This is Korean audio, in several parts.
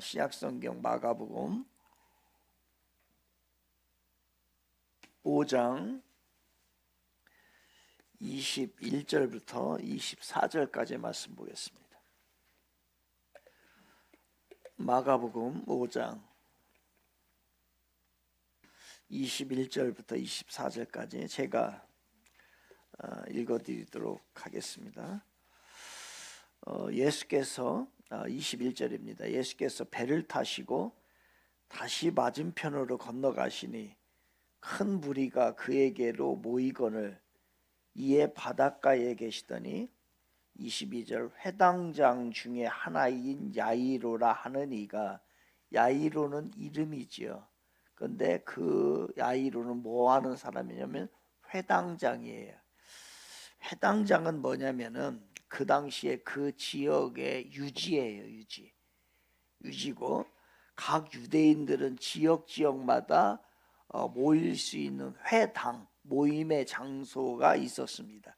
신약성경 마가복음 5장 21절부터 24절까지 말씀 보겠습니다. 마가복음 5장 21절부터 24절까지 제가 읽어드리도록 하겠습니다. 예수께서 21절입니다. 예수께서 배를 타시고 다시 맞은편으로 건너가시니 큰 무리가 그에게로 모이거늘 이에 바닷가에 계시더니 22절 회당장 중에 하나인 야이로라 하는 이가, 야이로는 이름이지요. 근데 그 야이로는 뭐 하는 사람이냐면 회당장이에요. 회당장은 뭐냐면은 그 당시에 그 지역의 유지예요. 유지고 각 유대인들은 지역마다 모일 수 있는 회당, 모임의 장소가 있었습니다.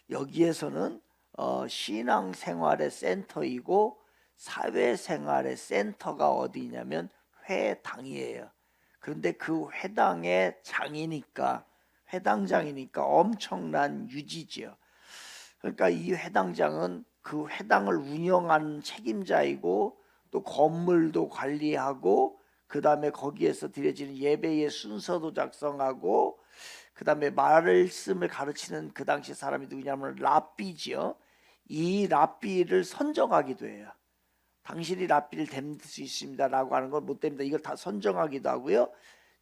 여기에서는 신앙생활의 센터이고 사회생활의 센터가 어디냐면 회당이에요. 그런데 그 회당의 회당장이니까 엄청난 유지지요. 그러니까 이 회당장은 그 회당을 운영하는 책임자이고 또 건물도 관리하고 그 다음에 거기에서 드려지는 예배의 순서도 작성하고 그 다음에 말씀을 가르치는 그 당시 사람이 누구냐면 랍비지요. 이 랍비를 선정하기도 해요. 당신이 랍비를 됨 수 있습니다 라고 하는 건 못 됩니다. 이걸 다 선정하기도 하고요.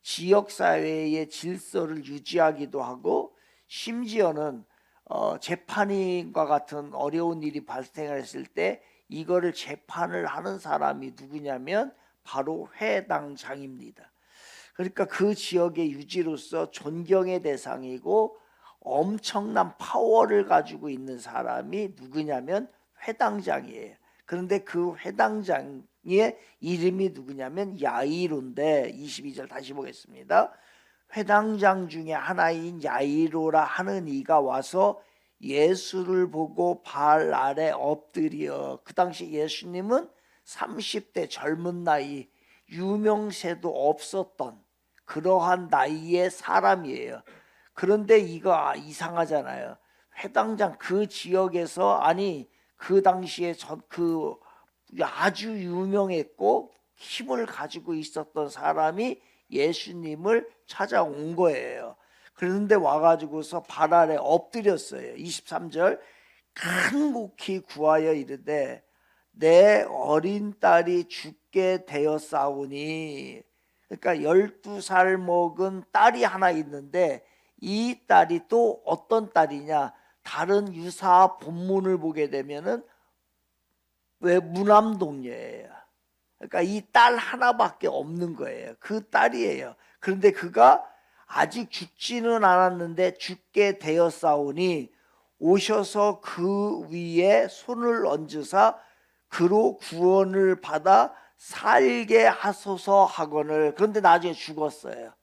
지역사회의 질서를 유지하기도 하고 심지어는 재판과 같은 어려운 일이 발생했을 때 이거를 재판을 하는 사람이 누구냐면 바로 회당장입니다. 그러니까 그 지역의 유지로서 존경의 대상이고 엄청난 파워를 가지고 있는 사람이 누구냐면 회당장이에요. 그런데 그 회당장의 이름이 누구냐면 야이로인데 22절 다시 보겠습니다. 회당장 중에 하나인 야이로라 하는 이가 와서 예수를 보고 발 아래 엎드려. 그 당시 예수님은 30대 젊은 나이, 유명세도 없었던 그러한 나이의 사람이에요. 그런데 이거 이상하잖아요. 회당장 그 지역에서 그 당시에 그 아주 유명했고 힘을 가지고 있었던 사람이 예수님을 찾아온 거예요. 그런데 와가지고서 발 아래 엎드렸어요. 23절 간곡히 구하여 이르되 내 어린 딸이 죽게 되었사오니. 그러니까 12살 먹은 딸이 하나 있는데 이 딸이 또 어떤 딸이냐, 다른 유사 본문을 보게 되면은 왜 무남동녀예요. 그러니까 이 딸 하나밖에 없는 거예요. 그 딸이에요. 그런데 그가 아직 죽지는 않았는데 죽게 되었사오니 오셔서 그 위에 손을 얹으사 그로 구원을 받아 살게 하소서 하거늘. 그런데 나중에 죽었어요.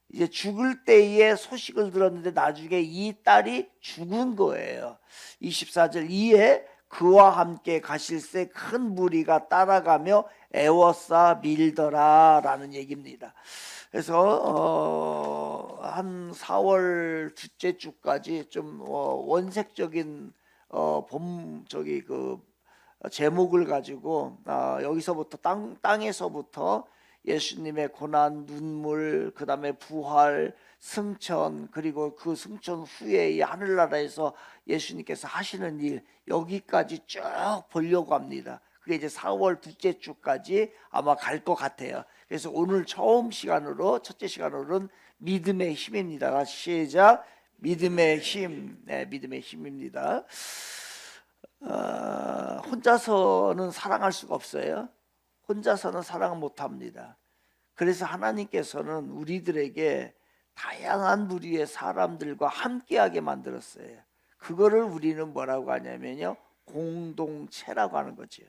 이제 죽을 때에 소식을 들었는데 나중에 이 딸이 죽은 거예요. 24절 이에 그와 함께 가실새 큰 무리가 따라가며 애워싸 밀더라 라는 얘기입니다. 그래서 한 4월 둘째 주까지 좀 원색적인 그 제목을 가지고 여기서부터 땅에서부터 예수님의 고난, 눈물, 그 다음에 부활, 승천, 그리고 그 승천 후에 이 하늘나라에서 예수님께서 하시는 일, 여기까지 쭉 보려고 합니다. 그게 이제 4월 둘째 주까지 아마 갈 것 같아요. 그래서 오늘 첫째 시간으로는 믿음의 힘입니다. 시작. 믿음의 힘. 네, 믿음의 힘입니다. 혼자서는 사랑할 수가 없어요. 혼자서는 사랑을 못합니다. 그래서 하나님께서는 우리들에게 다양한 부류의 사람들과 함께하게 만들었어요. 그거를 우리는 뭐라고 하냐면요, 공동체라고 하는 거죠.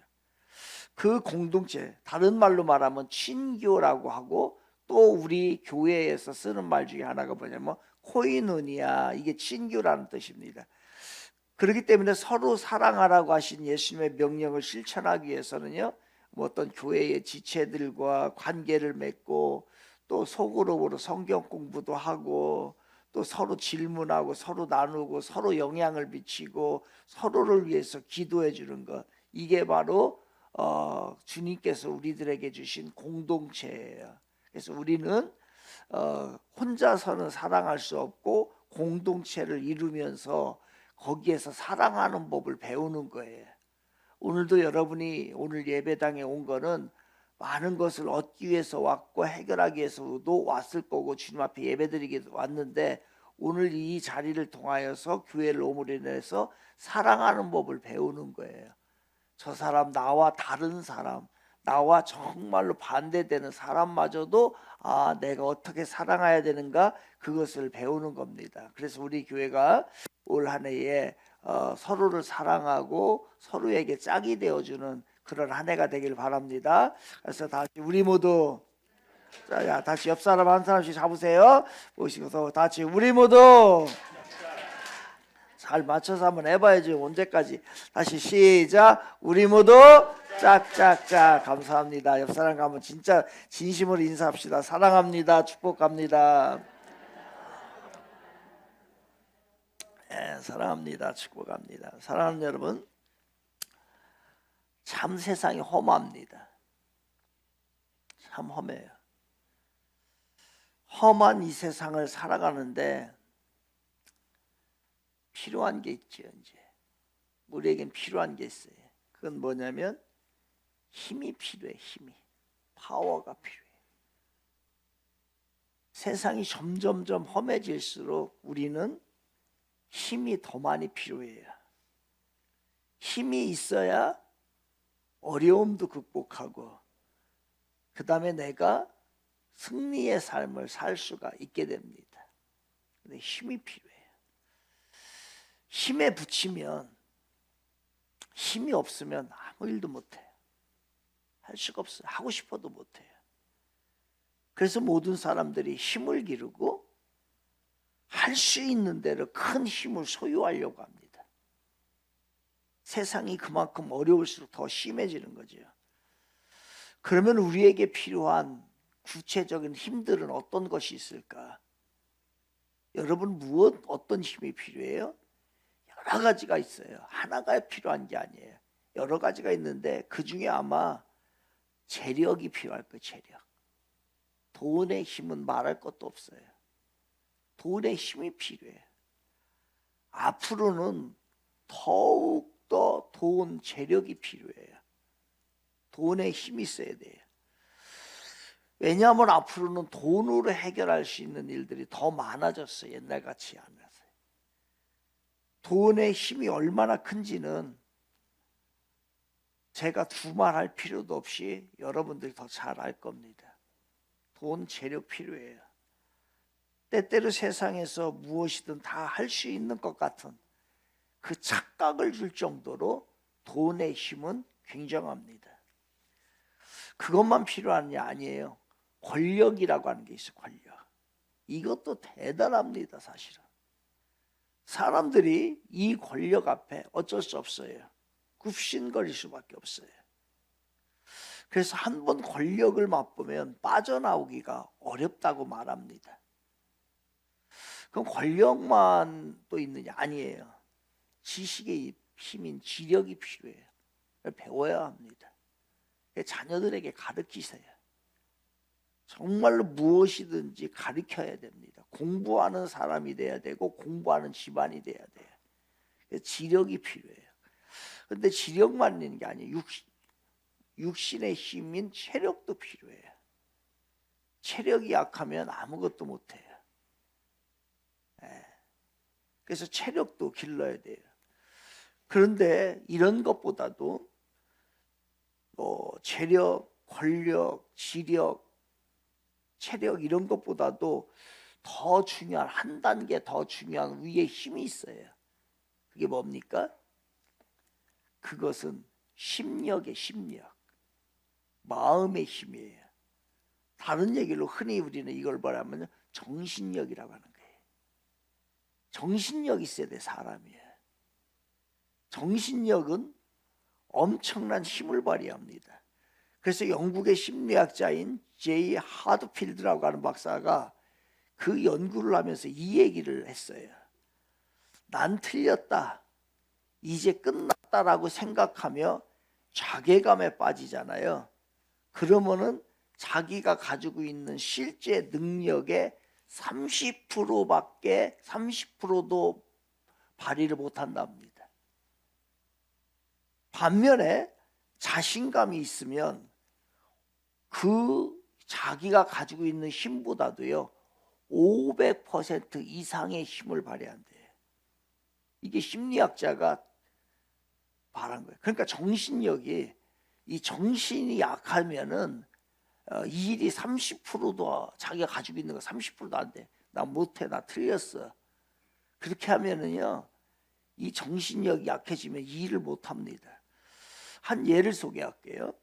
그 공동체, 다른 말로 말하면 친교라고 하고, 또 우리 교회에서 쓰는 말 중에 하나가 뭐냐면 코이노니아, 이게 친교라는 뜻입니다. 그렇기 때문에 서로 사랑하라고 하신 예수님의 명령을 실천하기 위해서는요, 뭐 어떤 교회의 지체들과 관계를 맺고 또 소그룹으로 성경 공부도 하고 또 서로 질문하고 서로 나누고 서로 영향을 미치고 서로를 위해서 기도해 주는 것, 이게 바로 주님께서 우리들에게 주신 공동체예요. 그래서 우리는 혼자서는 사랑할 수 없고 공동체를 이루면서 거기에서 사랑하는 법을 배우는 거예요. 오늘도 여러분이 오늘 예배당에 온 거는 많은 것을 얻기 위해서 왔고 해결하기 위해서도 왔을 거고 주님 앞에 예배드리기 왔는데, 오늘 이 자리를 통하여서 교회를 오므로 인해서 사랑하는 법을 배우는 거예요. 저 사람, 나와 다른 사람, 나와 정말로 반대되는 사람마저도 내가 어떻게 사랑해야 되는가, 그것을 배우는 겁니다. 그래서 우리 교회가 올 한 해에 서로를 사랑하고 서로에게 짝이 되어주는 그런 한 해가 되길 바랍니다. 그래서 다시 우리 모두, 자, 다시 옆 사람 한 사람씩 잡으세요. 모시고서 다시 우리 모두 잘 맞춰서 한번 해봐야지. 언제까지. 다시 시작. 우리 모두 짝짝짝. 감사합니다. 옆 사람 가면 진짜 진심으로 인사합시다. 사랑합니다. 축복합니다. 네, 사랑합니다. 축복합니다. 사랑하는 여러분, 참 세상이 험합니다. 참 험해요. 험한 이 세상을 살아가는데 필요한 게 있죠. 이제 우리에겐 필요한 게 있어요. 그건 뭐냐면 힘이 필요해. 힘이, 파워가 필요해. 세상이 점점점 험해질수록 우리는 힘이 더 많이 필요해요. 힘이 있어야 어려움도 극복하고 그 다음에 내가 승리의 삶을 살 수가 있게 됩니다. 근데 힘이 필요해요. 힘에 부치면, 힘이 없으면 아무 일도 못해요. 할 수가 없어요. 하고 싶어도 못해요. 그래서 모든 사람들이 힘을 기르고 할 수 있는 대로 큰 힘을 소유하려고 합니다. 세상이 그만큼 어려울수록 더 심해지는 거죠. 그러면 우리에게 필요한 구체적인 힘들은 어떤 것이 있을까? 여러분, 어떤 힘이 필요해요? 여러 가지가 있어요. 하나가 필요한 게 아니에요. 여러 가지가 있는데 그 중에 아마 재력이 필요할 거예요. 재력. 돈의 힘은 말할 것도 없어요. 돈의 힘이 필요해요. 앞으로는 더욱더 돈, 재력이 필요해요. 돈의 힘이 있어야 돼요. 왜냐하면 앞으로는 돈으로 해결할 수 있는 일들이 더 많아졌어요. 옛날같이 않아서요. 돈의 힘이 얼마나 큰지는 제가 두말할 필요도 없이 여러분들이 더 잘 알 겁니다. 돈, 재력 필요해요. 때때로 세상에서 무엇이든 다 할 수 있는 것 같은 그 착각을 줄 정도로 돈의 힘은 굉장합니다. 그것만 필요한 게 아니에요. 권력이라고 하는 게 있어요. 권력. 이것도 대단합니다. 사실은. 사람들이 이 권력 앞에 어쩔 수 없어요. 굽신거릴 수밖에 없어요. 그래서 한번 권력을 맛보면 빠져나오기가 어렵다고 말합니다. 그럼 권력만 또 있느냐? 아니에요. 지식의 힘인 지력이 필요해요. 배워야 합니다. 자녀들에게 가르치세요. 정말로 무엇이든지 가르쳐야 됩니다. 공부하는 사람이 돼야 되고 공부하는 집안이 돼야 돼요. 지력이 필요해요. 그런데 지력만 있는 게 아니에요. 육신의 힘인 체력도 필요해요. 체력이 약하면 아무것도 못해요. 그래서 체력도 길러야 돼요. 그런데 이런 것보다도 체력, 권력, 지력, 체력 이런 것보다도 더 중요한, 한 단계 더 중요한 위에 힘이 있어요. 그게 뭡니까? 그것은 심력의 심력, 마음의 힘이에요. 다른 얘기로 흔히 우리는 이걸 말하면 정신력이라고 하는 거예요. 정신력이 있어야 돼, 사람이. 정신력은 엄청난 힘을 발휘합니다. 그래서 영국의 심리학자인 제이 하드필드라고 하는 박사가 그 연구를 하면서 이 얘기를 했어요. 난 틀렸다, 이제 끝났다라고 생각하며 자괴감에 빠지잖아요. 그러면은 자기가 가지고 있는 실제 능력의 30%도 발휘를 못한답니다. 반면에 자신감이 있으면 그 자기가 가지고 있는 힘보다도요 500% 이상의 힘을 발휘한대요. 이게 심리학자가 말한 거예요. 그러니까 정신력이, 이 정신이 약하면은 이 일이 30%도 자기가 가지고 있는 거 30%도 안 돼. 나 못해, 나 틀렸어. 그렇게 하면은요 이 정신력이 약해지면 이 일을 못합니다. 한 예를 소개할게요.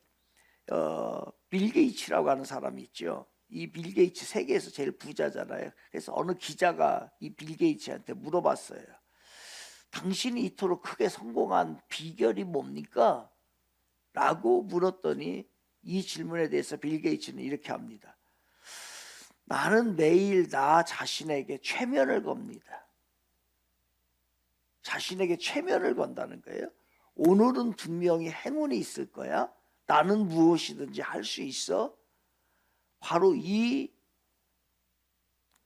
빌 게이츠라고 하는 사람이 있죠. 이 빌 게이츠 세계에서 제일 부자잖아요. 그래서 어느 기자가 이 빌 게이츠한테 물어봤어요. 당신이 이토록 크게 성공한 비결이 뭡니까? 라고 물었더니 이 질문에 대해서 빌 게이츠는 이렇게 합니다. 나는 매일 나 자신에게 최면을 겁니다. 자신에게 최면을 건다는 거예요. 오늘은 분명히 행운이 있을 거야. 나는 무엇이든지 할 수 있어. 바로 이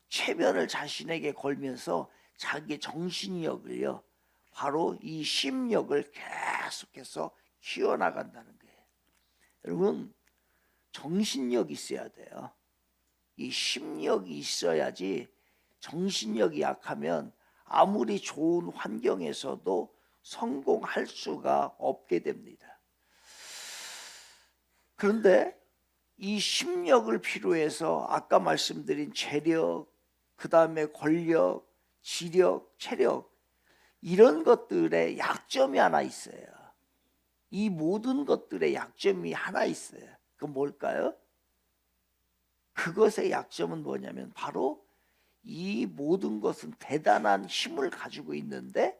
최면을 자신에게 걸면서 자기의 정신력을요, 바로 이 심력을 계속해서 키워나간다는 거예요. 여러분, 정신력이 있어야 돼요. 이 심력이 있어야지. 정신력이 약하면 아무리 좋은 환경에서도 성공할 수가 없게 됩니다. 그런데 이 심력을 필요해서 아까 말씀드린 재력, 그 다음에 권력, 지력, 체력, 이런 것들의 약점이 하나 있어요. 이 모든 것들의 약점이 하나 있어요. 그건 뭘까요? 그것의 약점은 뭐냐면 바로 이 모든 것은 대단한 힘을 가지고 있는데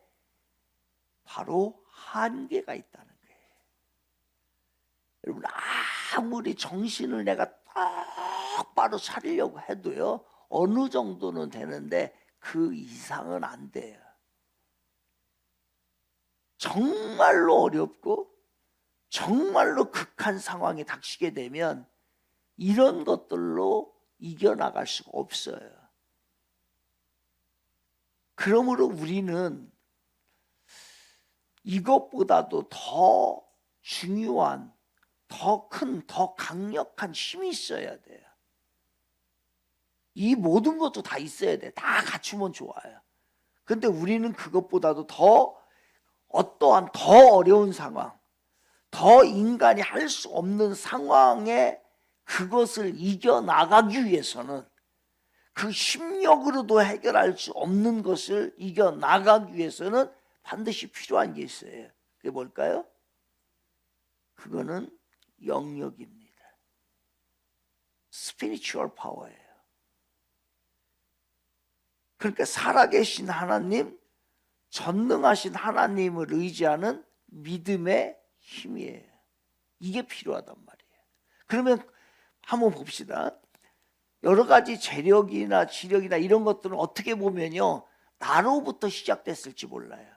바로 한계가 있다는 거예요. 여러분, 아무리 정신을 내가 똑바로 차리려고 해도요 어느 정도는 되는데 그 이상은 안 돼요. 정말로 어렵고 정말로 극한 상황이 닥치게 되면 이런 것들로 이겨나갈 수가 없어요. 그러므로 우리는 이것보다도 더 중요한, 더 큰, 더 강력한 힘이 있어야 돼요. 이 모든 것도 다 있어야 돼. 다 갖추면 좋아요. 근데 우리는 그것보다도 더 어떠한 더 어려운 상황, 더 인간이 할 수 없는 상황에 그것을 이겨나가기 위해서는, 그 심력으로도 해결할 수 없는 것을 이겨나가기 위해서는 반드시 필요한 게 있어요. 그게 뭘까요? 그거는 영역입니다. 스피리추얼 파워예요. 그러니까 살아계신 하나님, 전능하신 하나님을 의지하는 믿음의 힘이에요. 이게 필요하단 말이에요. 그러면 한번 봅시다. 여러 가지 재력이나 지력이나 이런 것들은 어떻게 보면요 나로부터 시작됐을지 몰라요.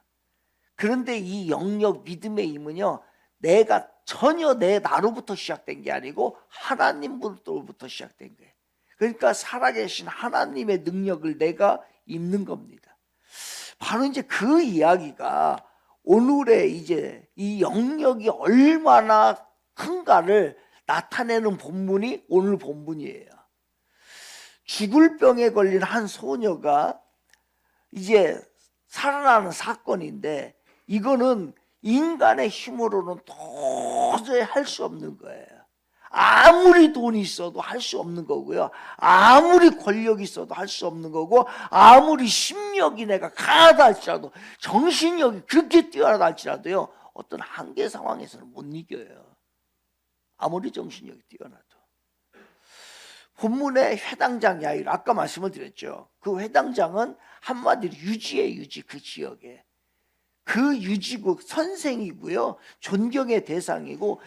그런데 이 영역 믿음의 힘은요 내가 전혀 내 나로부터 시작된 게 아니고 하나님으로부터 시작된 거예요. 그러니까 살아계신 하나님의 능력을 내가 입는 겁니다. 바로 이제 그 이야기가 오늘의 이제 이 영역이 얼마나 큰가를 나타내는 본문이 오늘 본문이에요. 죽을 병에 걸린 한 소녀가 이제 살아나는 사건인데 이거는 인간의 힘으로는 도저히 할 수 없는 거예요. 아무리 돈이 있어도 할 수 없는 거고요. 아무리 권력이 있어도 할 수 없는 거고, 아무리 심력이 내가 강하다 할지라도, 정신력이 그렇게 뛰어나다 할지라도요 어떤 한계 상황에서는 못 이겨요. 아무리 정신력이 뛰어나도. 본문의 회당장 야իր, 아까 말씀을 드렸죠. 그 회당장은 한마디로 유지예요. 유지. 그 지역에 그 유지국 선생이고요, 존경의 대상이고,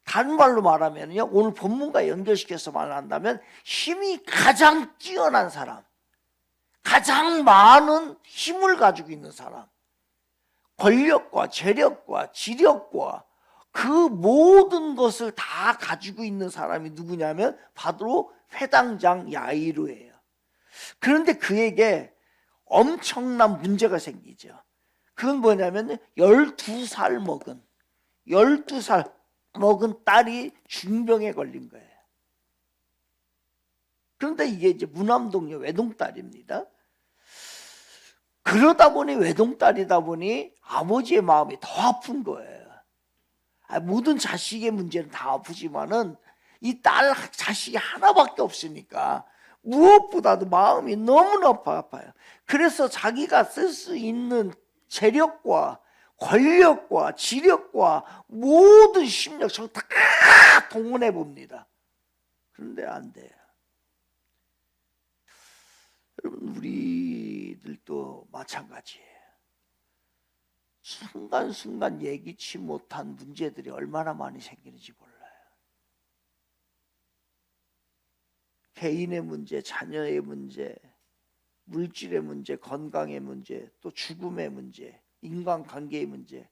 다른 말로 말하면요, 오늘 본문과 연결시켜서 말한다면 힘이 가장 뛰어난 사람, 가장 많은 힘을 가지고 있는 사람, 권력과 재력과 지력과 그 모든 것을 다 가지고 있는 사람이 누구냐면 바로 회당장 야이로예요. 그런데 그에게 엄청난 문제가 생기죠. 그건 뭐냐면 12살 먹은 딸이 중병에 걸린 거예요. 그런데 이게 이제 무남동녀 외동딸입니다. 그러다 보니 외동딸이다 보니 아버지의 마음이 더 아픈 거예요. 모든 자식의 문제는 다 아프지만은 이 딸 자식이 하나밖에 없으니까 무엇보다도 마음이 너무나 아파요. 그래서 자기가 쓸 수 있는 재력과 권력과 지력과 모든 심력 다 동원해 봅니다. 그런데 안 돼요. 여러분, 우리들도 마찬가지예요. 순간순간 예기치 못한 문제들이 얼마나 많이 생기는지 몰라요. 개인의 문제, 자녀의 문제, 물질의 문제, 건강의 문제, 또 죽음의 문제, 인간관계의 문제,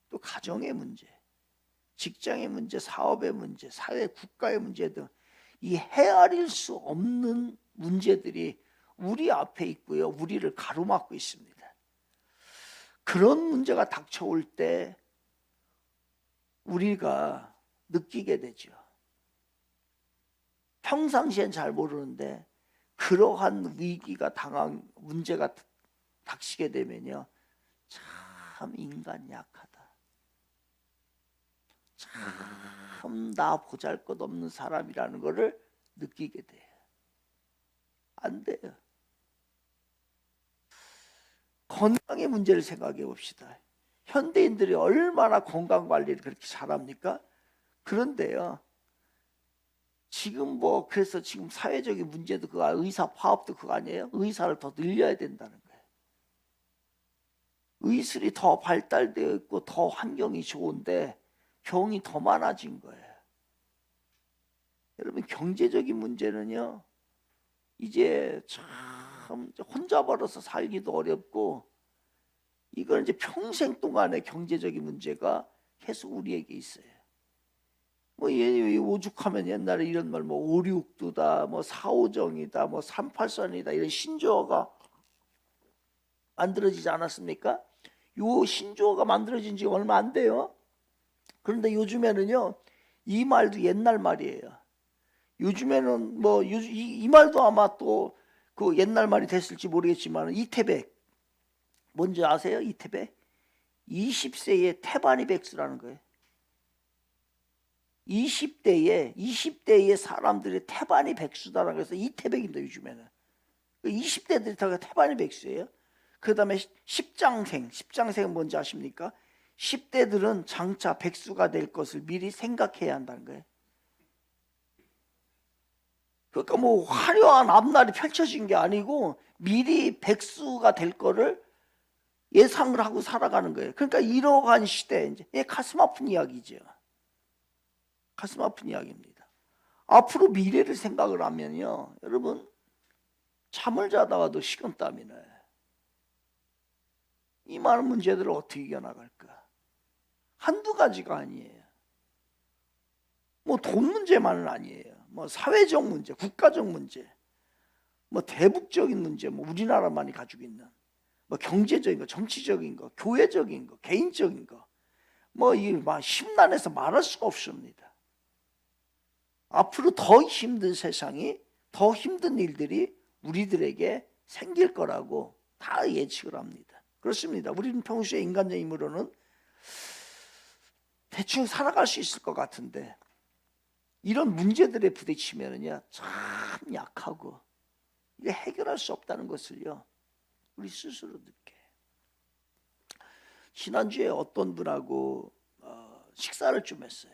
또 가정의 문제, 직장의 문제, 사업의 문제, 사회, 국가의 문제 등 이 헤아릴 수 없는 문제들이 우리 앞에 있고요, 우리를 가로막고 있습니다. 그런 문제가 닥쳐올 때 우리가 느끼게 되죠. 평상시엔 잘 모르는데 그러한 위기가 문제가 닥치게 되면요, 참 인간 약하다, 참 나 보잘것없는 사람이라는 것을 느끼게 돼요. 안 돼요. 건강의 문제를 생각해 봅시다. 현대인들이 얼마나 건강관리를 그렇게 잘합니까? 그런데요, 지금 그래서 지금 사회적인 문제도 그거, 의사 파업도 그거 아니에요? 의사를 더 늘려야 된다는 거예요. 의술이 더 발달되어 있고 더 환경이 좋은데 병이 더 많아진 거예요. 여러분, 경제적인 문제는요, 이제 참 혼자 벌어서 살기도 어렵고, 이건 이제 평생 동안의 경제적인 문제가 계속 우리에게 있어요. 오죽하면 옛날에 이런 말, 566두다, 450이다, 383이다, 이런 신조어가 만들어지지 않았습니까? 요 신조어가 만들어진 지 얼마 안 돼요. 그런데 요즘에는요, 이 말도 옛날 말이에요. 요즘에는 이 말도 아마 또 그 옛날 말이 됐을지 모르겠지만, 이태백 뭔지 아세요? 이태백 20세의 태반이 백수라는 거예요. 20대의 사람들의 태반이 백수다라고 해서 이태백입니다. 요즘에는 20대들이 다 태반이 백수예요. 그 다음에 십장생은 뭔지 아십니까? 10대들은 장차 백수가 될 것을 미리 생각해야 한다는 거예요. 그러니까 화려한 앞날이 펼쳐진 게 아니고 미리 백수가 될 거를 예상을 하고 살아가는 거예요. 그러니까 이러한 시대, 이제 가슴 아픈 이야기죠. 가슴 아픈 이야기입니다. 앞으로 미래를 생각을 하면요, 여러분, 잠을 자다가도 식은땀이 나요. 이 많은 문제들을 어떻게 이겨나갈까? 한두 가지가 아니에요. 돈 문제만은 아니에요. 사회적 문제, 국가적 문제, 대북적인 문제, 우리나라만이 가지고 있는 경제적인 거, 정치적인 거, 교회적인 거, 개인적인 거, 이 심란해서 말할 수가 없습니다. 앞으로 더 힘든 세상이, 더 힘든 일들이 우리들에게 생길 거라고 다 예측을 합니다. 그렇습니다. 우리는 평소에 인간적 힘으로는 대충 살아갈 수 있을 것 같은데, 이런 문제들에 부딪히면은요, 참 약하고 이게 해결할 수 없다는 것을요, 우리 스스로 느껴요. 지난주에 어떤 분하고 식사를 좀 했어요.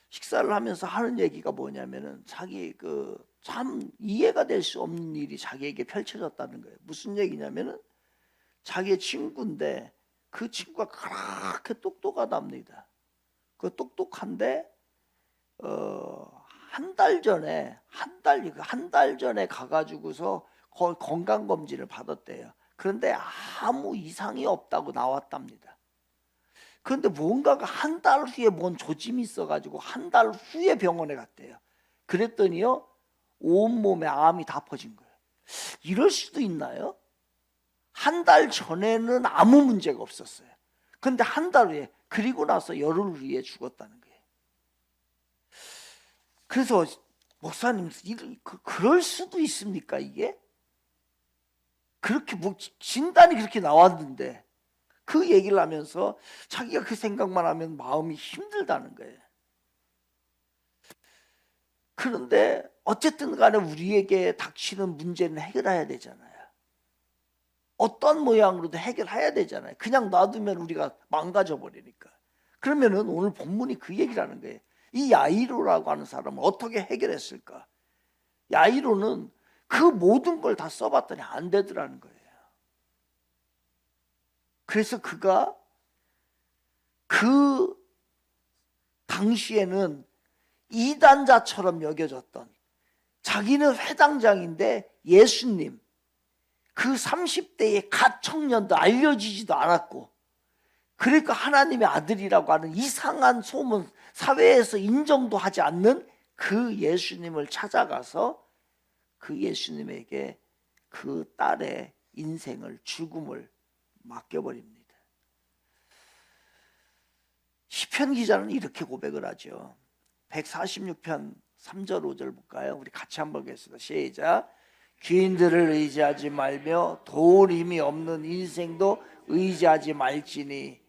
식사를 하면서 하는 얘기가 뭐냐면은 자기 참 이해가 될 수 없는 일이 자기에게 펼쳐졌다는 거예요. 무슨 얘기냐면은 자기의 친구인데 그 친구가 그렇게 똑똑하답니다. 그 똑똑한데 한 달 전에 가가지고서 건강 검진을 받았대요. 그런데 아무 이상이 없다고 나왔답니다. 그런데 뭔가가 한 달 후에 뭔 조짐이 있어가지고 한 달 후에 병원에 갔대요. 그랬더니요, 온몸에 암이 다 퍼진 거예요. 이럴 수도 있나요? 한 달 전에는 아무 문제가 없었어요. 그런데 한 달 후에, 그리고 나서 열흘 후에 죽었다는 거예요. 그래서 목사님, 그럴 수도 있습니까 이게? 그렇게 뭐 진단이 그렇게 나왔는데 그 얘기를 하면서 자기가 그 생각만 하면 마음이 힘들다는 거예요. 그런데 어쨌든 간에 우리에게 닥치는 문제는 해결해야 되잖아요. 어떤 모양으로도 해결해야 되잖아요. 그냥 놔두면 우리가 망가져 버리니까. 그러면은 오늘 본문이 그 얘기를 하는 거예요. 이 야이로라고 하는 사람은 어떻게 해결했을까? 야이로는 그 모든 걸 다 써봤더니 안 되더라는 거예요. 그래서 그가 그 당시에는 이단자처럼 여겨졌던, 자기는 회당장인데 예수님, 그 30대의 갓 청년도 알려지지도 않았고, 그러니까 하나님의 아들이라고 하는 이상한 소문, 사회에서 인정도 하지 않는 그 예수님을 찾아가서 그 예수님에게 그 딸의 인생을, 죽음을 맡겨버립니다. 시편 기자는 이렇게 고백을 하죠. 146편 3절 5절 볼까요? 우리 같이 한번 보겠습니다. 시작. 귀인들을 의지하지 말며 도울 힘이 없는 인생도 의지하지 말지니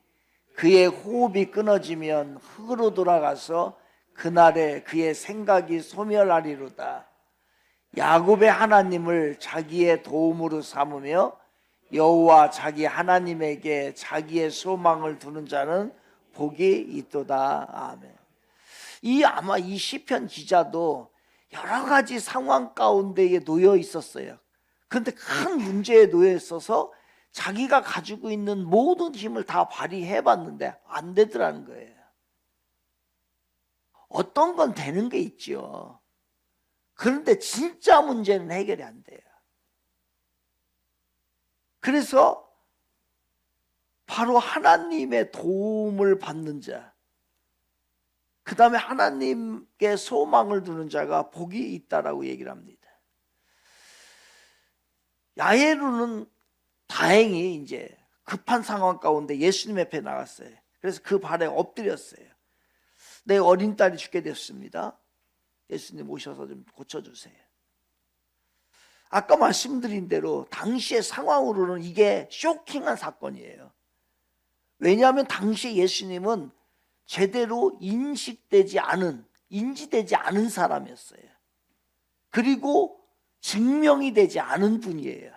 그의 호흡이 끊어지면 흙으로 돌아가서 그날에 그의 생각이 소멸하리로다. 야곱의 하나님을 자기의 도움으로 삼으며 여호와 자기 하나님에게 자기의 소망을 두는 자는 복이 있도다. 아멘. 아마 이 시편 기자도 여러 가지 상황 가운데에 놓여 있었어요. 그런데 큰 문제에 놓여 있어서 자기가 가지고 있는 모든 힘을 다 발휘해 봤는데 안 되더라는 거예요. 어떤 건 되는 게 있죠. 그런데 진짜 문제는 해결이 안 돼요. 그래서 바로 하나님의 도움을 받는 자, 그 다음에 하나님께 소망을 두는 자가 복이 있다라고 얘기를 합니다. 야이로는 다행히 이제 급한 상황 가운데 예수님 앞에 나갔어요. 그래서 그 발에 엎드렸어요. 내 어린 딸이 죽게 됐습니다. 예수님 오셔서 좀 고쳐주세요. 아까 말씀드린 대로 당시의 상황으로는 이게 쇼킹한 사건이에요. 왜냐하면 당시 예수님은 제대로 인지되지 않은 사람이었어요. 그리고 증명이 되지 않은 분이에요.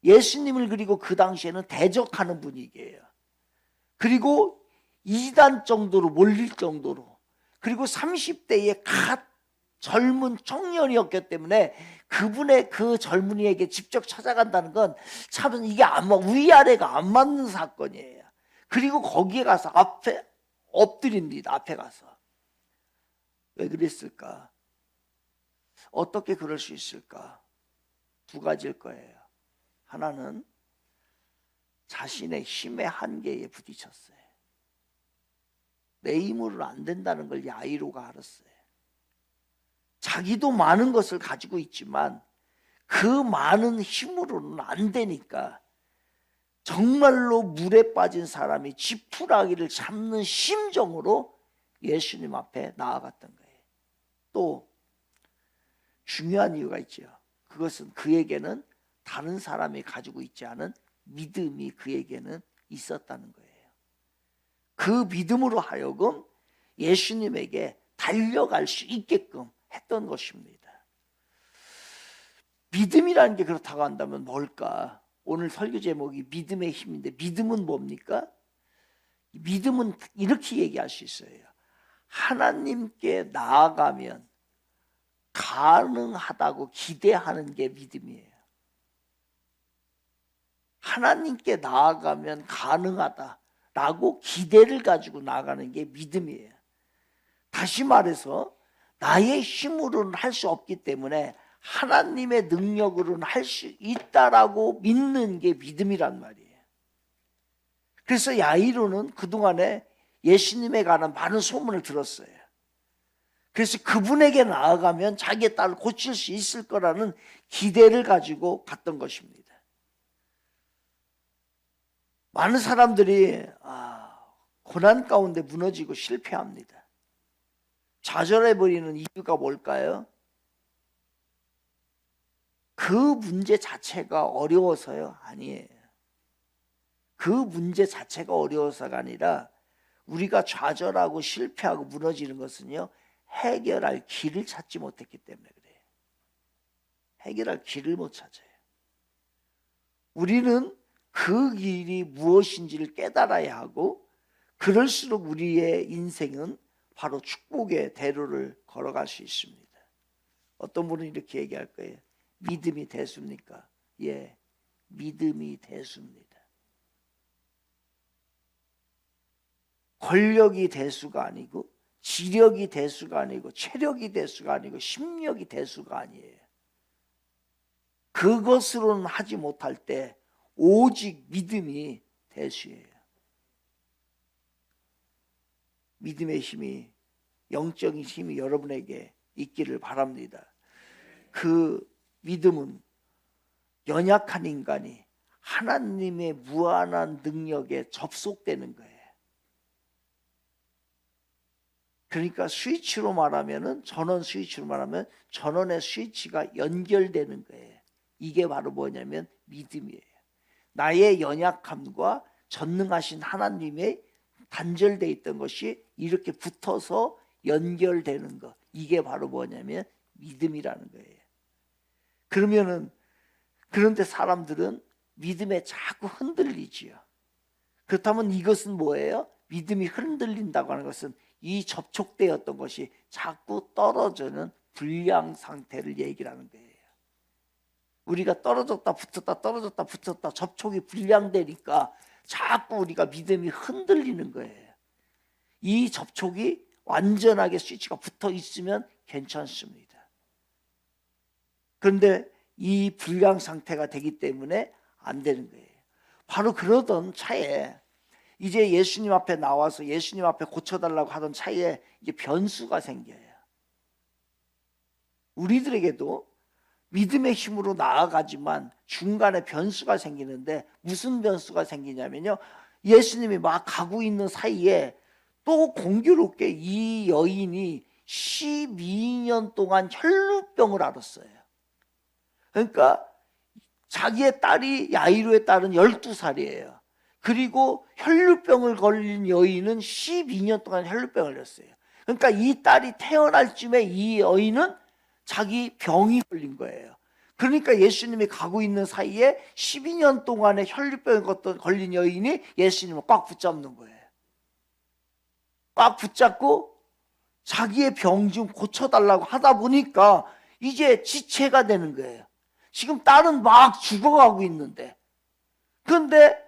예수님을 그리고 그 당시에는 대적하는 분위기예요. 그리고 이단 정도로 몰릴 정도로, 그리고 30대의 갓 젊은 청년이었기 때문에 그분의 그 젊은이에게 직접 찾아간다는 건 참 이게 아마 위아래가 안 맞는 사건이에요. 그리고 거기에 가서 앞에 엎드립니다. 앞에 가서. 왜 그랬을까? 어떻게 그럴 수 있을까? 두 가지일 거예요. 하나는 자신의 힘의 한계에 부딪혔어요. 내 힘으로는 안 된다는 걸 야이로가 알았어요. 자기도 많은 것을 가지고 있지만 그 많은 힘으로는 안 되니까 정말로 물에 빠진 사람이 지푸라기를 잡는 심정으로 예수님 앞에 나아갔던 거예요. 또 중요한 이유가 있죠. 그것은 그에게는 다른 사람이 가지고 있지 않은 믿음이 그에게는 있었다는 거예요. 그 믿음으로 하여금 예수님에게 달려갈 수 있게끔 했던 것입니다. 믿음이라는 게 그렇다고 한다면 뭘까? 오늘 설교 제목이 믿음의 힘인데, 믿음은 뭡니까? 믿음은 이렇게 얘기할 수 있어요. 하나님께 나아가면 가능하다고 기대하는 게 믿음이에요. 하나님께 나아가면 가능하다 라고 기대를 가지고 나가는 게 믿음이에요. 다시 말해서 나의 힘으로는 할 수 없기 때문에 하나님의 능력으로는 할 수 있다라고 믿는 게 믿음이란 말이에요. 그래서 야이로는 그동안에 예수님에 관한 많은 소문을 들었어요. 그래서 그분에게 나아가면 자기의 딸을 고칠 수 있을 거라는 기대를 가지고 갔던 것입니다. 많은 사람들이 고난 가운데 무너지고 실패합니다. 좌절해버리는 이유가 뭘까요? 그 문제 자체가 어려워서요? 아니에요. 그 문제 자체가 어려워서가 아니라 우리가 좌절하고 실패하고 무너지는 것은요, 해결할 길을 찾지 못했기 때문에 그래요. 해결할 길을 못 찾아요. 우리는 그 길이 무엇인지를 깨달아야 하고, 그럴수록 우리의 인생은 바로 축복의 대로를 걸어갈 수 있습니다. 어떤 분은 이렇게 얘기할 거예요. 믿음이 대수입니까? 예, 믿음이 대수입니다. 권력이 대수가 아니고, 지력이 대수가 아니고, 체력이 대수가 아니고, 심력이 대수가 아니에요. 그것으로는 하지 못할 때 오직 믿음이 대수예요. 믿음의 힘이, 영적인 힘이 여러분에게 있기를 바랍니다. 그 믿음은 연약한 인간이 하나님의 무한한 능력에 접속되는 거예요. 그러니까 스위치로 말하면은, 전원 스위치로 말하면 전원의 스위치가 연결되는 거예요. 이게 바로 뭐냐면 믿음이에요. 나의 연약함과 전능하신 하나님의 단절되어 있던 것이 이렇게 붙어서 연결되는 것, 이게 바로 뭐냐면 믿음이라는 거예요. 그런데 사람들은 믿음에 자꾸 흔들리지요. 그렇다면 이것은 뭐예요? 믿음이 흔들린다고 하는 것은 이 접촉되었던 것이 자꾸 떨어지는 불량 상태를 얘기를 하는 거예요. 우리가 떨어졌다 붙었다 접촉이 불량되니까 자꾸 우리가 믿음이 흔들리는 거예요. 이 접촉이 완전하게 스위치가 붙어 있으면 괜찮습니다. 그런데 이 불량 상태가 되기 때문에 안 되는 거예요. 바로 그러던 차에 이제 예수님 앞에 나와서 예수님 앞에 고쳐달라고 하던 차에 이제 변수가 생겨요. 우리들에게도 믿음의 힘으로 나아가지만 중간에 변수가 생기는데, 무슨 변수가 생기냐면요, 예수님이 막 가고 있는 사이에 또 공교롭게 이 여인이 12년 동안 혈루병을 앓았어요. 그러니까 자기의 딸이, 야이로의 딸은 12살이에요. 그리고 혈루병을 걸린 여인은 12년 동안 혈루병을 걸렸어요. 그러니까 이 딸이 태어날 쯤에 이 여인은 자기 병이 걸린 거예요. 그러니까 예수님이 가고 있는 사이에 12년 동안의 혈루병에 걸린 여인이 예수님을 꽉 붙잡는 거예요. 꽉 붙잡고 자기의 병 좀 고쳐달라고 하다 보니까 이제 지체가 되는 거예요. 지금 딸은 막 죽어가고 있는데, 그런데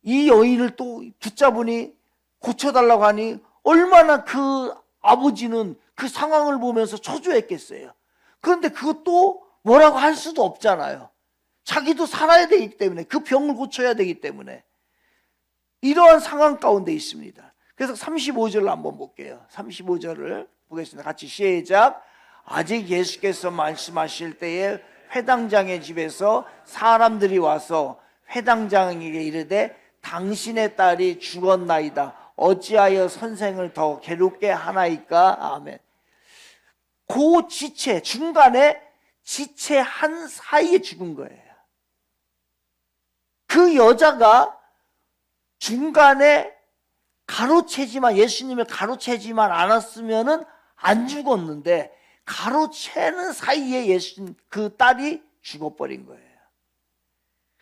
이 여인을 또 붙잡으니, 고쳐달라고 하니 얼마나 그 아버지는 그 상황을 보면서 초조했겠어요. 그런데 그것도 뭐라고 할 수도 없잖아요. 자기도 살아야 되기 때문에, 그 병을 고쳐야 되기 때문에 이러한 상황 가운데 있습니다. 그래서 35절을 한번 볼게요. 35절을 보겠습니다. 같이 시작. 아직 예수께서 말씀하실 때에 회당장의 집에서 사람들이 와서 회당장에게 이르되 당신의 딸이 죽었나이다. 어찌하여 선생을 더 괴롭게 하나이까? 아멘. 그 지체, 중간에 지체 한 사이에 죽은 거예요. 그 여자가 중간에 가로채지만, 예수님을 가로채지만 않았으면은 안 죽었는데, 가로채는 사이에 그 딸이 죽어버린 거예요.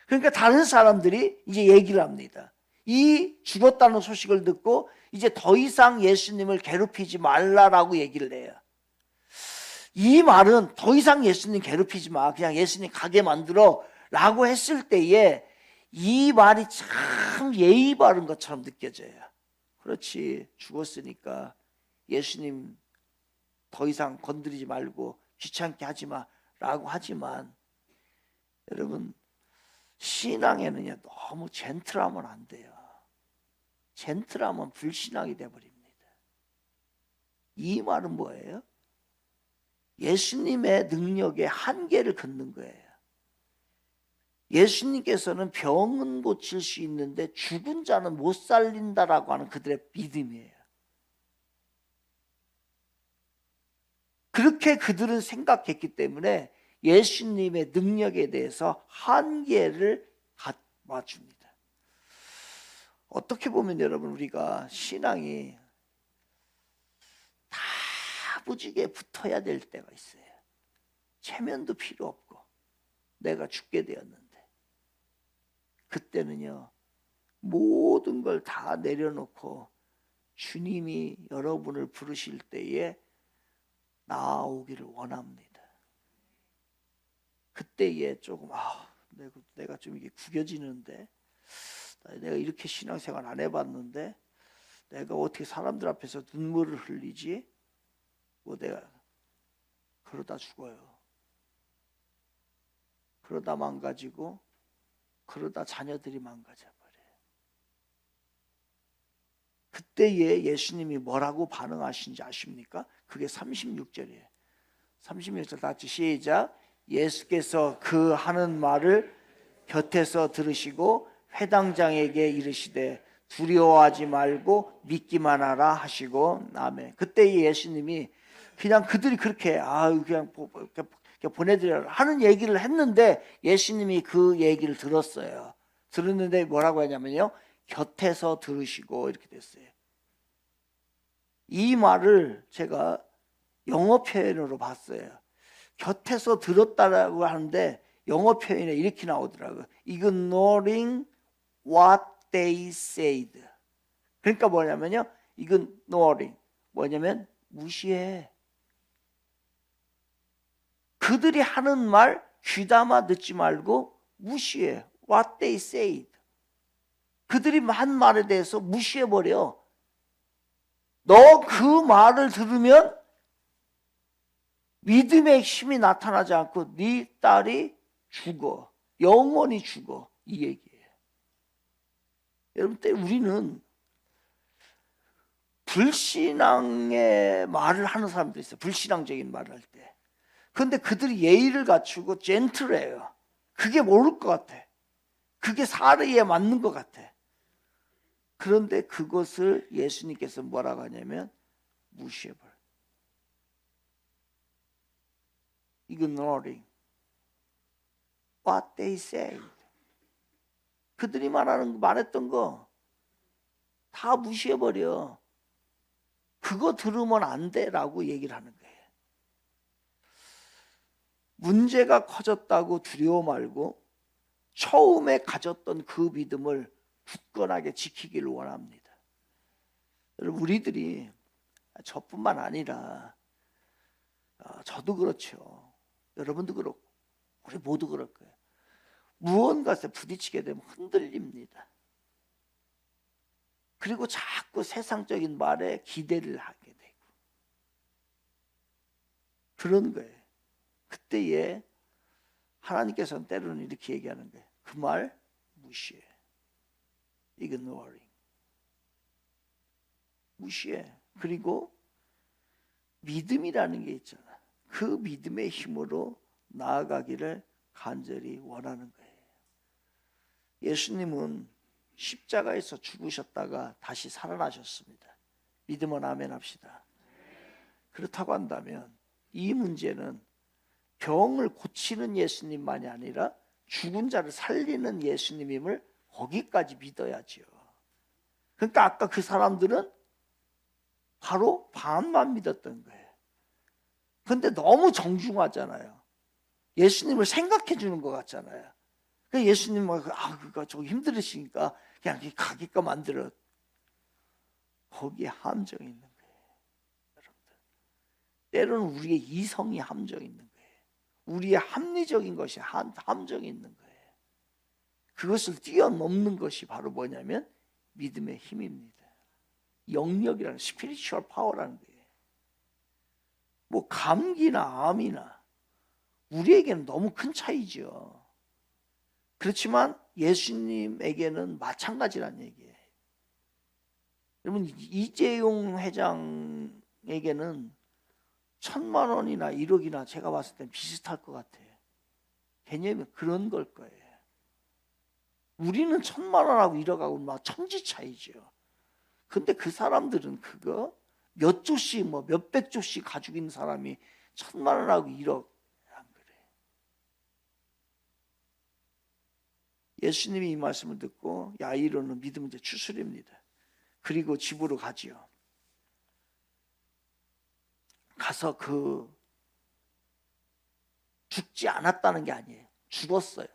그러니까 다른 사람들이 이제 얘기를 합니다. 이 죽었다는 소식을 듣고 이제 더 이상 예수님을 괴롭히지 말라라고 얘기를 해요. 이 말은 더 이상 예수님 괴롭히지 마, 그냥 예수님 가게 만들어 라고 했을 때에 이 말이 참 예의 바른 것처럼 느껴져요. 그렇지, 죽었으니까 예수님 더 이상 건드리지 말고 귀찮게 하지 마라고 하지만, 여러분, 신앙에는요 너무 젠틀하면 안 돼요. 젠틀하면 불신앙이 돼버립니다. 이 말은 뭐예요? 예수님의 능력의 한계를 긋는 거예요. 예수님께서는 병은 고칠 수 있는데 죽은 자는 못 살린다라고 하는 그들의 믿음이에요. 그렇게 그들은 생각했기 때문에 예수님의 능력에 대해서 한계를 맞춥니다. 어떻게 보면 여러분, 우리가 신앙이 다부지게 붙어야 될 때가 있어요. 체면도 필요 없고 내가 죽게 되었는데, 그때는요 모든 걸 다 내려놓고 주님이 여러분을 부르실 때에 나아오기를 원합니다. 그때에 조금 내가 좀 이게 구겨지는데, 내가 이렇게 신앙생활 안 해봤는데 내가 어떻게 사람들 앞에서 눈물을 흘리지? 내가 그러다 죽어요. 그러다 망가지고, 그러다 자녀들이 망가져버려요. 그때에 예수님이 뭐라고 반응하신지 아십니까? 그게 36절이에요. 36절 다 같이 시작. 예수께서 그 하는 말을 곁에서 들으시고 회당장에게 이르시되 두려워하지 말고 믿기만 하라 하시고, 아멘. 그때 예수님이 그냥 그들이 그렇게 그냥 보내드려 하는 얘기를 했는데, 예수님이 그 얘기를 들었어요. 들었는데 뭐라고 하냐면요, 곁에서 들으시고 이렇게 됐어요. 이 말을 제가 영어 표현으로 봤어요. 곁에서 들었다라고 하는데 영어 표현에 이렇게 나오더라고요. Ignoring what they said. 그러니까 뭐냐면요, ignoring 뭐냐면 무시해. 그들이 하는 말 귀담아 듣지 말고 무시해. What they said. 그들이 한 말에 대해서 무시해버려. 너 그 말을 들으면 믿음의 힘이 나타나지 않고 네 딸이 죽어. 영원히 죽어. 이 얘기예요. 여러분, 우리는 불신앙의 말을 하는 사람도 있어요. 불신앙적인 말을 할 때. 그런데 그들이 예의를 갖추고 젠틀해요. 그게 모를 것 같아. 그게 사리에 맞는 것 같아. 그런데 그것을 예수님께서 뭐라고 하냐면 무시해버려. Ignoring what they said. 그들이 말했던 거 다 무시해버려. 그거 들으면 안 돼라고 얘기를 하는 거예요. 문제가 커졌다고 두려워 말고 처음에 가졌던 그 믿음을 굳건하게 지키기를 원합니다. 여러분, 우리들이 저뿐만 아니라 저도 그렇죠. 여러분도 그렇고 우리 모두 그럴 거예요. 무언가에 부딪히게 되면 흔들립니다. 그리고 자꾸 세상적인 말에 기대를 하게 되고 그런 거예요. 그때에 하나님께서는 때로는 이렇게 얘기하는 거예요. 그 말 무시해. Ignoring. 무시해. 그리고 믿음이라는 게 있잖아. 그 믿음의 힘으로 나아가기를 간절히 원하는 거예요. 예수님은 십자가에서 죽으셨다가 다시 살아나셨습니다. 믿으면 아멘 합시다. 그렇다고 한다면 이 문제는 병을 고치는 예수님만이 아니라 죽은 자를 살리는 예수님임을 거기까지 믿어야지요. 그러니까 아까 그 사람들은 바로 반만 믿었던 거예요. 그런데 너무 정중하잖아요. 예수님을 생각해 주는 것 같잖아요. 그러니까 예수님 그거 좀 힘들으시니까 그냥 가게끔 만들어. 거기에 함정이 있는 거예요. 여러분들, 때로는 우리의 이성이 함정이 있는 거예요. 우리의 합리적인 것이 함정이 있는 거예요. 그것을 뛰어넘는 것이 바로 뭐냐면 믿음의 힘입니다. 영역이라는 스피리추얼 파워라는 거예요. 뭐 감기나 암이나 우리에게는 너무 큰 차이죠. 그렇지만 예수님에게는 마찬가지란 얘기예요. 여러분, 이재용 회장에게는 1,000만 원이나 1억이나 제가 봤을 땐 비슷할 것 같아요. 개념이 그런 걸 거예요. 우리는 1,000만 원하고 1억하고 막 천지 차이죠. 근데 그 사람들은 그거 몇 조씩 뭐 몇백 조씩 가지고 있는 사람이 1,000만 원하고 1억 안 그래. 예수님이 이 말씀을 듣고 야이로는 믿음은 이제 추스립니다. 그리고 집으로 가지요. 가서 그 죽지 않았다는 게 아니에요. 죽었어요.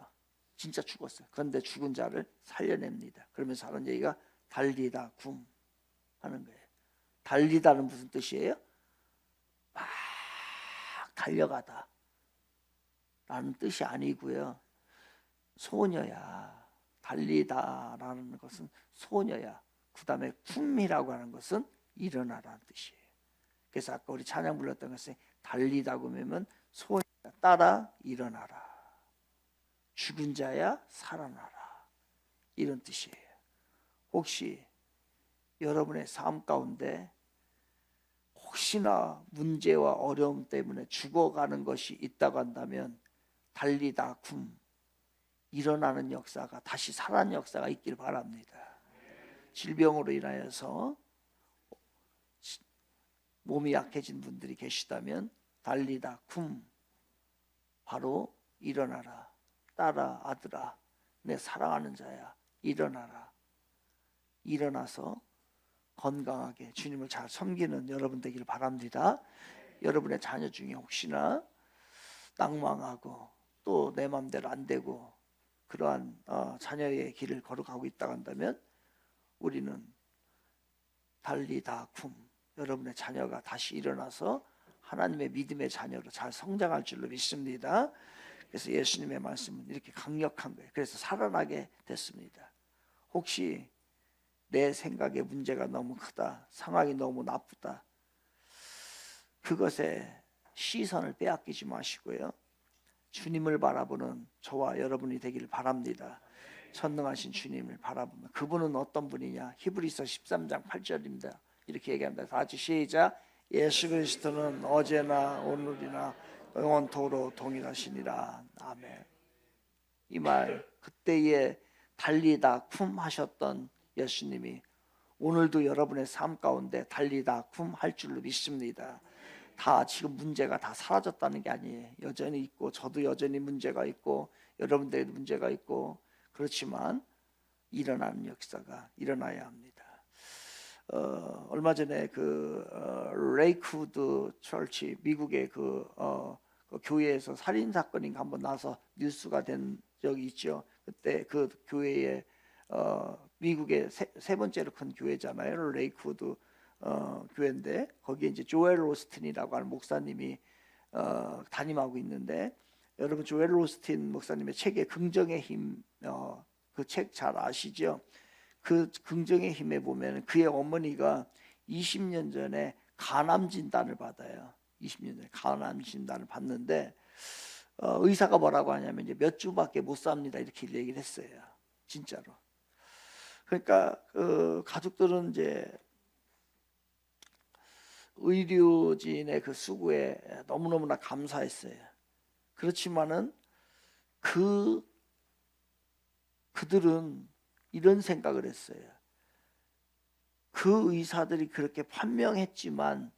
진짜 죽었어요. 그런데 죽은 자를 살려냅니다. 그러면서 하는 얘기가 달리다 굼 하는 거예요. 달리다는 무슨 뜻이에요? 막 달려가다 라는 뜻이 아니고요. 소녀야. 달리다라는 것은 소녀야. 그 다음에 굼이라고 하는 것은 일어나라는 뜻이에요. 그래서 아까 우리 찬양 불렀던 것은 달리다 그러면 소녀야 따라 일어나라. 죽은 자야 살아나라. 이런 뜻이에요. 혹시 여러분의 삶 가운데 혹시나 문제와 어려움 때문에 죽어가는 것이 있다고 한다면 달리다 굼 일어나는 역사가 다시 살아나는 역사가 있길 바랍니다. 질병으로 인하여서 몸이 약해진 분들이 계시다면 달리다 굼 바로 일어나라. 딸아 아들아 내 사랑하는 자야 일어나라. 일어나서 건강하게 주님을 잘 섬기는 여러분 되기를 바랍니다. 여러분의 자녀 중에 혹시나 낭망하고 또 내 마음대로 안 되고 그러한 자녀의 길을 걸어가고 있다고 한다면 우리는 달리다 굼 여러분의 자녀가 다시 일어나서 하나님의 믿음의 자녀로 잘 성장할 줄로 믿습니다. 그래서 예수님의 말씀은 이렇게 강력한 거예요. 그래서 살아나게 됐습니다. 혹시 내 생각에 문제가 너무 크다, 상황이 너무 나쁘다, 그것에 시선을 빼앗기지 마시고요. 주님을 바라보는 저와 여러분이 되기를 바랍니다. 전능하신 주님을 바라보면 그분은 어떤 분이냐? 히브리서 13장 8절입니다. 이렇게 얘기합니다. 다 같이 시작. 예수 그리스도는 어제나 오늘이나 영원토록 동일하시니라. 아멘. 이 말 그때에 달리다 굼 하셨던 예수님이 오늘도 여러분의 삶 가운데 달리다 굼 할 줄로 믿습니다. 다 지금 문제가 다 사라졌다는 게 아니에요. 여전히 있고 저도 여전히 문제가 있고 여러분들도 문제가 있고 그렇지만 일어나는 역사가 일어나야 합니다. 얼마 전에 레이크우드 처치 미국의 그 교회에서 살인 사건이 한번 나서 뉴스가 된 적이 있죠. 그때 그 교회에 미국의 세 번째로 큰 교회잖아요. 레이크우드 교회인데 거기에 이제 조엘 로스틴이라고 하는 목사님이 담임하고 있는데 여러분 조엘 로스틴 목사님의 책에 긍정의 힘 그 책 잘 아시죠? 그 긍정의 힘에 보면 그의 어머니가 20년 전에 간암 진단을 받아요. 20년 전에 간암 진단을 받는데 의사가 뭐라고 하냐면 이제 몇 주밖에 못 삽니다 이렇게 얘기를 했어요. 진짜로. 그러니까 가족들은 이제 의료진의 그 수고에 너무너무나 감사했어요. 그렇지만은 그들은 이런 생각을 했어요. 그 의사들이 그렇게 판명했지만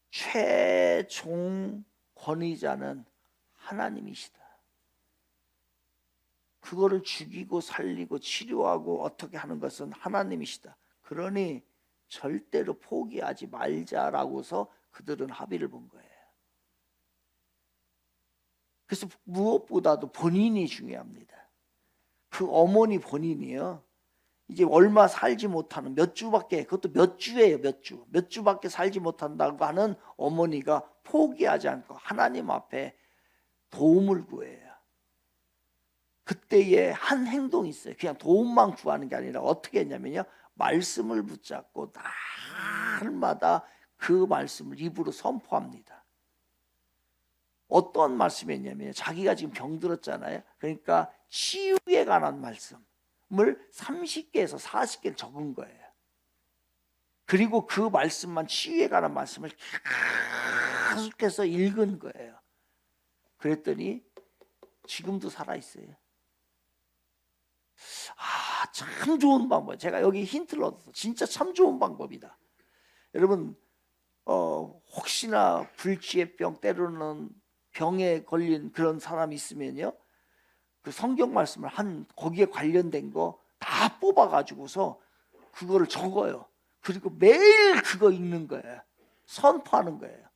최종 권위자는 하나님이시다. 그거를 죽이고 살리고 치료하고 어떻게 하는 것은 하나님이시다. 그러니 절대로 포기하지 말자라고서 그들은 합의를 본 거예요. 그래서 무엇보다도 본인이 중요합니다. 그 어머니 본인이요. 이제 얼마 살지 못하는 몇 주밖에 그것도 몇 주예요. 몇 주밖에 살지 못한다고 하는 어머니가 포기하지 않고 하나님 앞에 도움을 구해요. 그때의 한 행동이 있어요. 그냥 도움만 구하는 게 아니라 어떻게 했냐면요, 말씀을 붙잡고 날마다 그 말씀을 입으로 선포합니다. 어떤 말씀이었냐면 자기가 지금 병들었잖아요. 그러니까 치유에 관한 말씀을 30개에서 40개를 적은 거예요. 그리고 그 말씀만, 치유에 관한 말씀을 계속해서 읽은 거예요. 그랬더니 지금도 살아있어요. 참 좋은 방법. 제가 여기 힌트를 얻어서 진짜 참 좋은 방법이다. 여러분, 혹시나 불치의병, 때로는 병에 걸린 그런 사람이 있으면요, 그 성경 말씀을 거기에 관련된 거 다 뽑아가지고서 그거를 적어요. 그리고 매일 그거 읽는 거예요. 선포하는 거예요.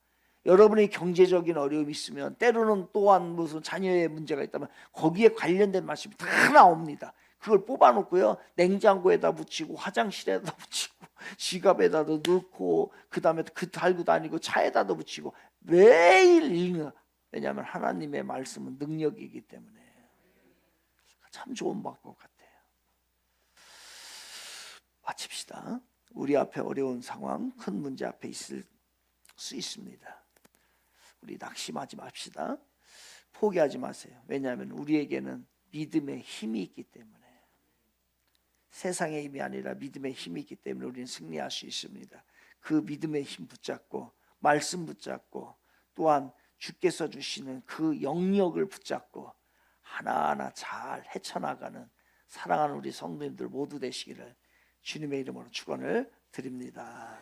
여러분이 경제적인 어려움이 있으면, 때로는 또한 무슨 자녀의 문제가 있다면 거기에 관련된 말씀이 다 나옵니다. 그걸 뽑아놓고요, 냉장고에다 붙이고 화장실에다 붙이고 지갑에다도 넣고 그 다음에 그 달고 다니고 차에다도 붙이고 매일 읽는. 왜냐하면 하나님의 말씀은 능력이기 때문에. 참 좋은 방법 같아요. 마칩시다. 우리 앞에 어려운 상황, 큰 문제 앞에 있을 수 있습니다. 우리 낙심하지 맙시다. 포기하지 마세요. 왜냐하면 우리에게는 믿음의 힘이 있기 때문에. 세상의 힘이 아니라 믿음의 힘이 있기 때문에 우리는 승리할 수 있습니다. 그 믿음의 힘 붙잡고, 말씀 붙잡고, 또한 주께서 주시는 그 영역을 붙잡고 하나하나 잘 헤쳐나가는 사랑하는 우리 성도님들 모두 되시기를 주님의 이름으로 축원을 드립니다.